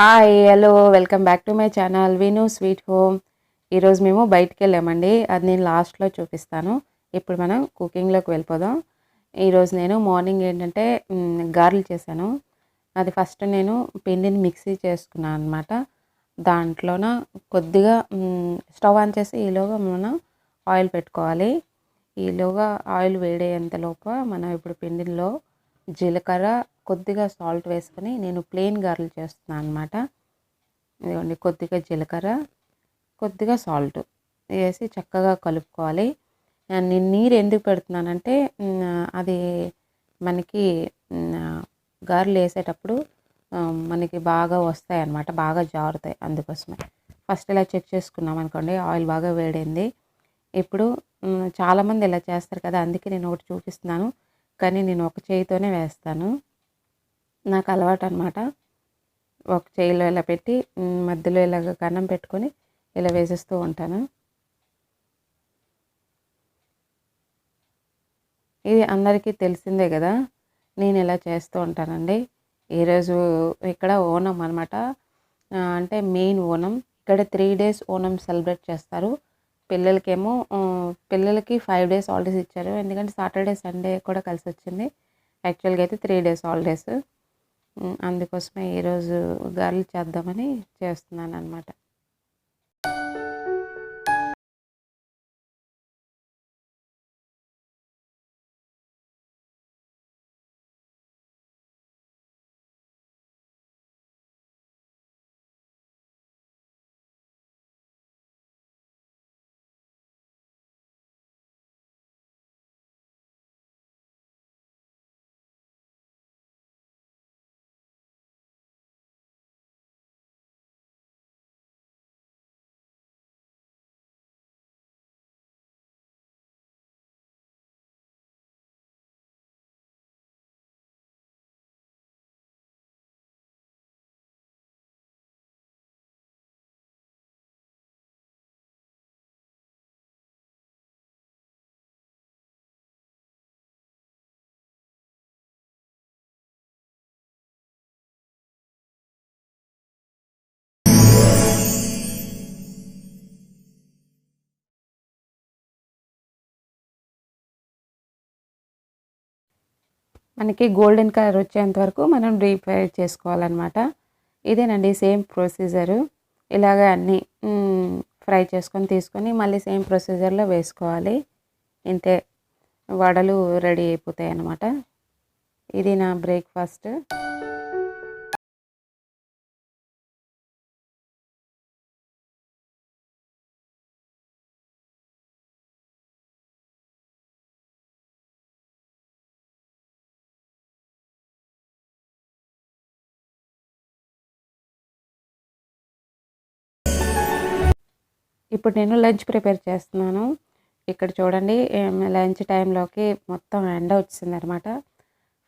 Hi hello welcome back to my channel విను sweet home. ఈరోజు మేము బయటికి వెళ్ళామండి, అది నేను లాస్ట్లో చూపిస్తాను. ఇప్పుడు మనం కుకింగ్లోకి వెళ్ళిపోదాం. ఈరోజు నేను మార్నింగ్ ఏంటంటే గారెలు చేశాను. అది ఫస్ట్ నేను పిండిని మిక్సీ చేసుకున్నాను అనమాట. దాంట్లోన కొద్దిగా స్టవ్ ఆన్ చేసి ఈలోగా మనం ఆయిల్ పెట్టుకోవాలి. ఈలోగా ఆయిల్ వేడేంతలోపు మనం ఇప్పుడు పిండిలో జీలకర్ర కొద్దిగా సాల్ట్ వేసుకొని నేను ప్లెయిన్ గారెలు చేస్తున్నాను అనమాట. ఇదిగోండి, కొద్దిగా జీలకర్ర కొద్దిగా సాల్ట్ వేసి చక్కగా కలుపుకోవాలి. నేను నీరు ఎందుకు పెడుతున్నానంటే అది మనకి గారెలు వేసేటప్పుడు మనకి బాగా వస్తాయి అన్నమాట, బాగా జారుతాయి. అందుకోసమే ఫస్ట్ ఇలా చెక్ చేసుకున్నాం అనుకోండి. ఆయిల్ బాగా వేడైంది. ఇప్పుడు చాలామంది ఇలా చేస్తారు కదా, అందుకే నేను ఒకటి చూపిస్తున్నాను. కానీ నేను ఒక చేయితోనే వేస్తాను, నాకు అలవాటు అనమాట. ఒక చేయిలో ఇలా పెట్టి మధ్యలో ఇలాగ కన్నం పెట్టుకొని ఇలా వేసేస్తూ ఉంటాను. ఇది అందరికీ తెలిసిందే కదా, నేను ఇలా చేస్తూ ఉంటానండి. ఈరోజు ఇక్కడ ఓనం అనమాట, అంటే మెయిన్ ఓనం. ఇక్కడ 3 days ఓనం సెలబ్రేట్ చేస్తారు. పిల్లలకేమో పిల్లలకి 5 days హాలిడేస్ ఇచ్చారు, ఎందుకంటే సాటర్డే సండే కూడా కలిసి వచ్చింది. యాక్చువల్గా అయితే 3 days హాలిడేస్. అందుకోసమే ఈరోజు గారెలు చేద్దామని చేస్తున్నాను అనమాట. మనకి గోల్డెన్ కలర్ వచ్చేంత వరకు మనం డీప్ ఫ్రై చేసుకోవాలన్నమాట. ఇదేనండి సేమ్ ప్రొసీజరు. ఇలాగ అన్నీ ఫ్రై చేసుకొని తీసుకొని మళ్ళీ సేమ్ ప్రొసీజర్లో వేసుకోవాలి. ఇంతే, వడలు రెడీ అయిపోతాయి అన్నమాట. ఇది నా బ్రేక్ఫాస్ట్. ఇప్పుడు నేను లంచ్ ప్రిపేర్ చేస్తున్నాను. ఇక్కడ చూడండి, లంచ్ టైంలోకి మొత్తం ఎండ వచ్చింది అనమాట.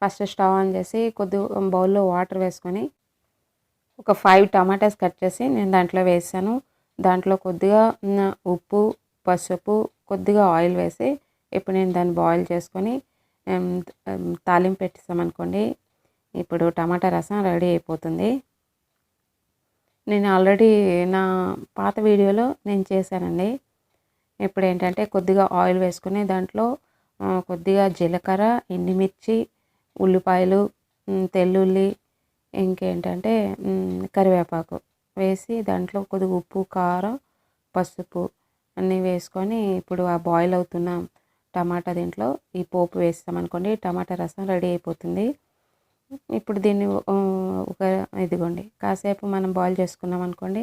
ఫస్ట్ స్టవ్ ఆన్ చేసి కొద్దిగా బౌల్లో వాటర్ వేసుకొని ఒక 5 టమాటాస్ కట్ చేసి నేను దాంట్లో వేసాను. దాంట్లో కొద్దిగా ఉప్పు, పసుపు, కొద్దిగా ఆయిల్ వేసి ఇప్పుడు నేను దాన్ని బాయిల్ చేసుకొని తాలింపు పెట్టేసామనుకోండి, ఇప్పుడు టమాటా రసం రెడీ అయిపోతుంది. నేను ఆల్రెడీ నా పాత వీడియోలో నేను చేశానండి. ఇప్పుడు ఏంటంటే కొద్దిగా ఆయిల్ వేసుకొని దాంట్లో కొద్దిగా జీలకర్ర, ఎండుమిర్చి, ఉల్లిపాయలు, తెల్లుల్లి, ఇంకేంటంటే కరివేపాకు వేసి దాంట్లో కొద్దిగా ఉప్పు, కారం, పసుపు అన్నీ వేసుకొని ఇప్పుడు ఆ బాయిల్ అవుతున్న టమాటా దీంట్లో ఈ పోపు వేస్తామనుకోండి, టమాటా రసం రెడీ అయిపోతుంది. ఇప్పుడు దీన్ని ఒక ఇదిగోండి కాసేపు మనం బాయిల్ చేసుకున్నాం అనుకోండి,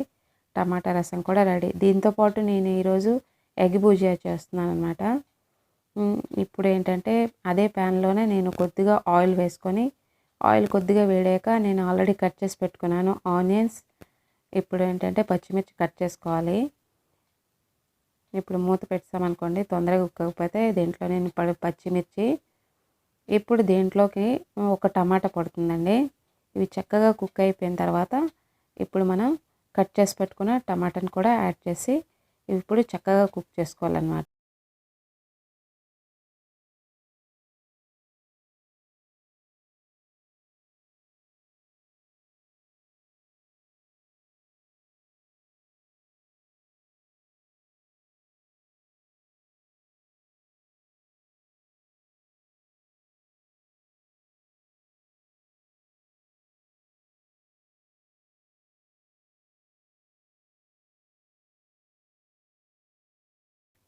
టమాటా రసం కూడా రెడీ. దీంతోపాటు నేను ఈరోజు ఎగ్ భుజియా చేస్తున్నాను అనమాట. ఇప్పుడు ఏంటంటే అదే ప్యాన్లోనే నేను కొద్దిగా ఆయిల్ వేసుకొని, ఆయిల్ కొద్దిగా వేడాక నేను ఆల్రెడీ కట్ చేసి పెట్టుకున్నాను ఆనియన్స్. ఇప్పుడు ఏంటంటే పచ్చిమిర్చి కట్ చేసుకోవాలి. ఇప్పుడు మూత పెట్టామనుకోండి, తొందరగా ఉక్కకపోతే దీంట్లో నేను పచ్చిమిర్చి, ఇప్పుడు దీంట్లోకి ఒక టమాటా పడుతుందండి. ఇవి చక్కగా కుక్ అయిపోయిన తర్వాత ఇప్పుడు మనం కట్ చేసి పెట్టుకున్న టమాటాని కూడా యాడ్ చేసి ఇప్పుడు చక్కగా కుక్ చేసుకోవాలన్నమాట.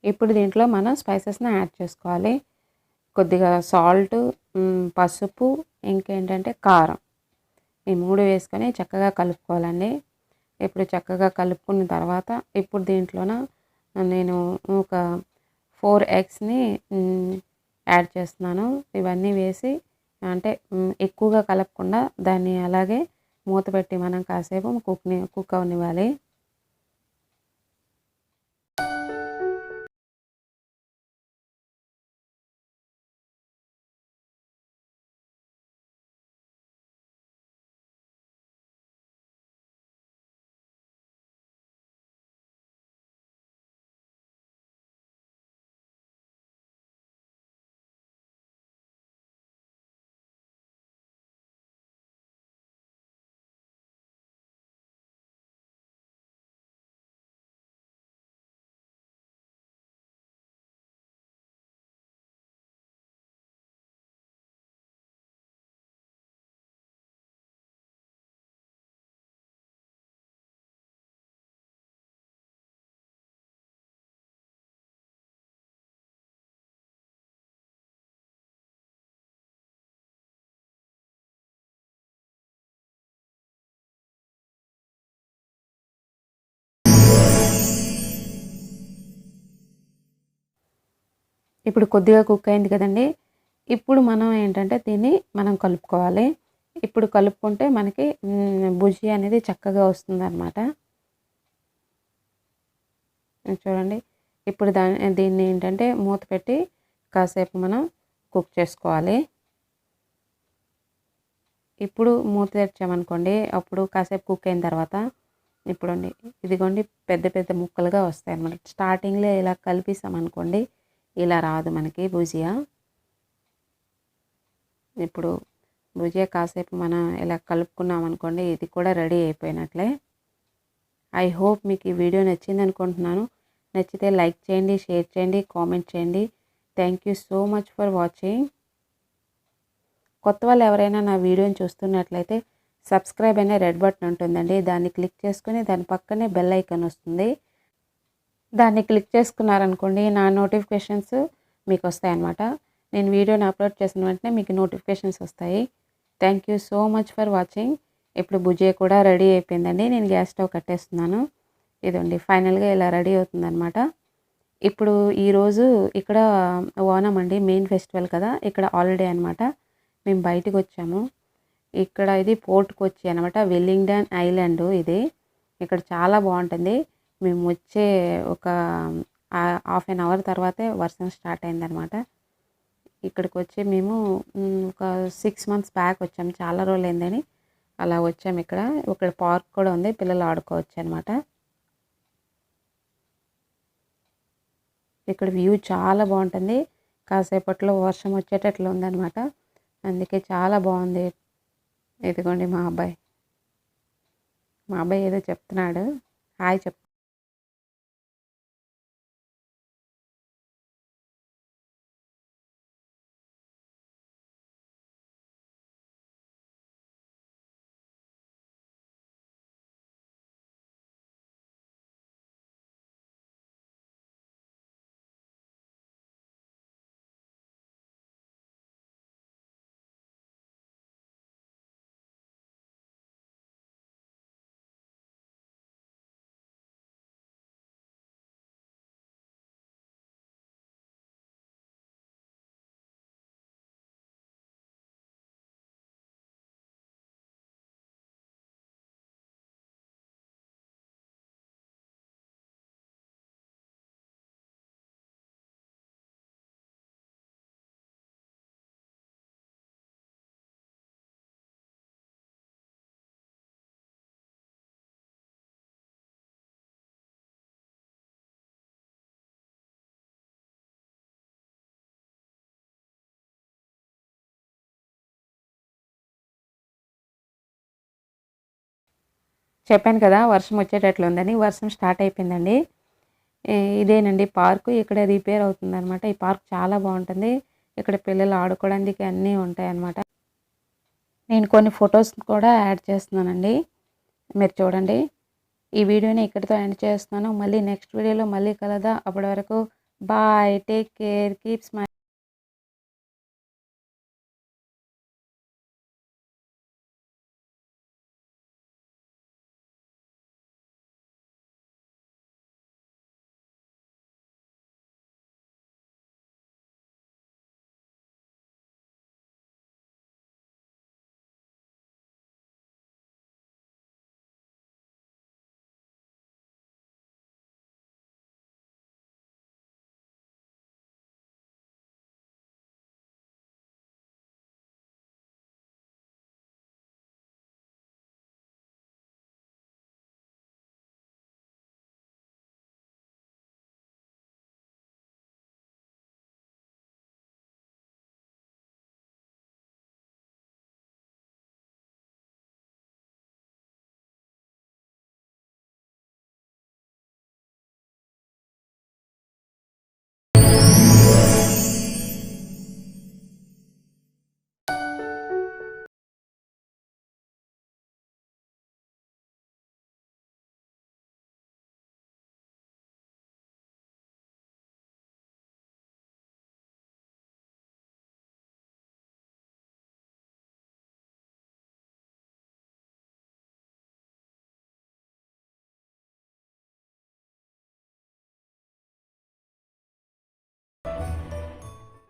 ఇప్పుడు దీంట్లో మనం స్పైసెస్ని యాడ్ చేసుకోవాలి. కొద్దిగా సాల్ట్, పసుపు, ఇంకేంటంటే కారం, ఈ 3 వేసుకొని చక్కగా కలుపుకోవాలండి. ఇప్పుడు చక్కగా కలుపుకున్న తర్వాత ఇప్పుడు దీంట్లోన నేను ఒక 4 ఎగ్స్ని యాడ్ చేస్తున్నాను. ఇవన్నీ వేసి అంటే ఎక్కువగా కలపకుండా దాన్ని అలాగే మూత పెట్టి మనం కాసేపు కుక్ అవనివ్వాలి. ఇప్పుడు కొద్దిగా కుక్ అయింది కదండి. ఇప్పుడు మనం ఏంటంటే దీన్ని మనం కలుపుకోవాలి. ఇప్పుడు కలుపుకుంటే మనకి బుజ్జి అనేది చక్కగా వస్తుందన్నమాట. చూడండి, ఇప్పుడు దీన్ని ఏంటంటే మూత పెట్టి కాసేపు మనం కుక్ చేసుకోవాలి. ఇప్పుడు మూత తెరిచామనుకోండి, అప్పుడు కాసేపు కుక్ అయిన తర్వాత ఇప్పుడండి ఇదిగోండి పెద్ద పెద్ద ముక్కలుగా వస్తాయి అన్నమాట. స్టార్టింగ్లో ఇలా కలిపేసామనుకోండి, ఇలా రాదు మనకి భుజియా. ఇప్పుడు భుజియా కాసేపు మనం ఇలా కలుపుకున్నాం అనుకోండి, ఇది కూడా రెడీ అయిపోయినట్లే. ఐ హోప్ మీకు ఈ వీడియో నచ్చింది అనుకుంటున్నాను. నచ్చితే లైక్ చేయండి, షేర్ చేయండి, కామెంట్ చేయండి. Thank you so much for watching. కొత్త వాళ్ళు ఎవరైనా నా వీడియోని చూస్తున్నట్లయితే సబ్స్క్రైబ్ అనే రెడ్ బటన్ ఉంటుందండి, దాన్ని క్లిక్ చేసుకుని దాని పక్కనే బెల్ ఐకాన్ వస్తుంది. దాన్ని క్లిక్ చేసుకున్నారనుకోండి, నా నోటిఫికేషన్స్ మీకు వస్తాయన్నమాట. నేను వీడియోని అప్లోడ్ చేసిన వెంటనే మీకు నోటిఫికేషన్స్ వస్తాయి. Thank you so much for watching. ఇప్పుడు భుజియా కూడా రెడీ అయిపోయిందండి. నేను గ్యాస్ స్టవ్ కట్టేస్తున్నాను. ఇదండి ఫైనల్గా ఇలా రెడీ అవుతుందన్నమాట. ఇప్పుడు ఈరోజు ఇక్కడ ఓనం అండి, మెయిన్ ఫెస్టివల్ కదా, ఇక్కడ హాలిడే అనమాట. మేము బయటకు వచ్చాము. ఇక్కడ ఇది పోర్ట్కి వచ్చి అనమాట, వెల్లింగ్టన్ ఐలాండ్ ఇది. ఇక్కడ చాలా బాగుంటుంది. మేము వచ్చే ఒక హాఫ్ అన్ అవర్ తర్వాతే వర్షం స్టార్ట్ అయిందనమాట. ఇక్కడికి వచ్చి మేము ఒక 6 months బ్యాక్ వచ్చాము. చాలా రోజులు అయిందని అలా వచ్చాము. ఇక్కడ పార్క్ కూడా ఉంది, పిల్లలు ఆడుకోవచ్చు అనమాట. ఇక్కడ వ్యూ చాలా బాగుంటుంది. కాసేపట్లో వర్షం వచ్చేటట్లు ఉందన్నమాట. అందుకే చాలా బాగుంది. ఇదిగోండి మా అబ్బాయి ఏదో చెప్తున్నాడు. హాయ్ చెప్ చెప్పాను కదా వర్షం వచ్చేటట్లు ఉందని. వర్షం స్టార్ట్ అయిపోయిందండి. ఇదేనండి పార్కు. ఇక్కడ రిపేర్ అవుతుందన్నమాట. ఈ పార్క్ చాలా బాగుంటుంది. ఇక్కడ పిల్లలు ఆడుకోవడానికి అన్నీ ఉంటాయన్నమాట. నేను కొన్ని ఫొటోస్ కూడా యాడ్ చేస్తున్నానండి, మీరు చూడండి. ఈ వీడియోని ఇక్కడితో ఎండ్ చేస్తున్నాను. మళ్ళీ నెక్స్ట్ వీడియోలో మళ్ళీ కలదా. అప్పటి వరకు bye, take care, keep smile.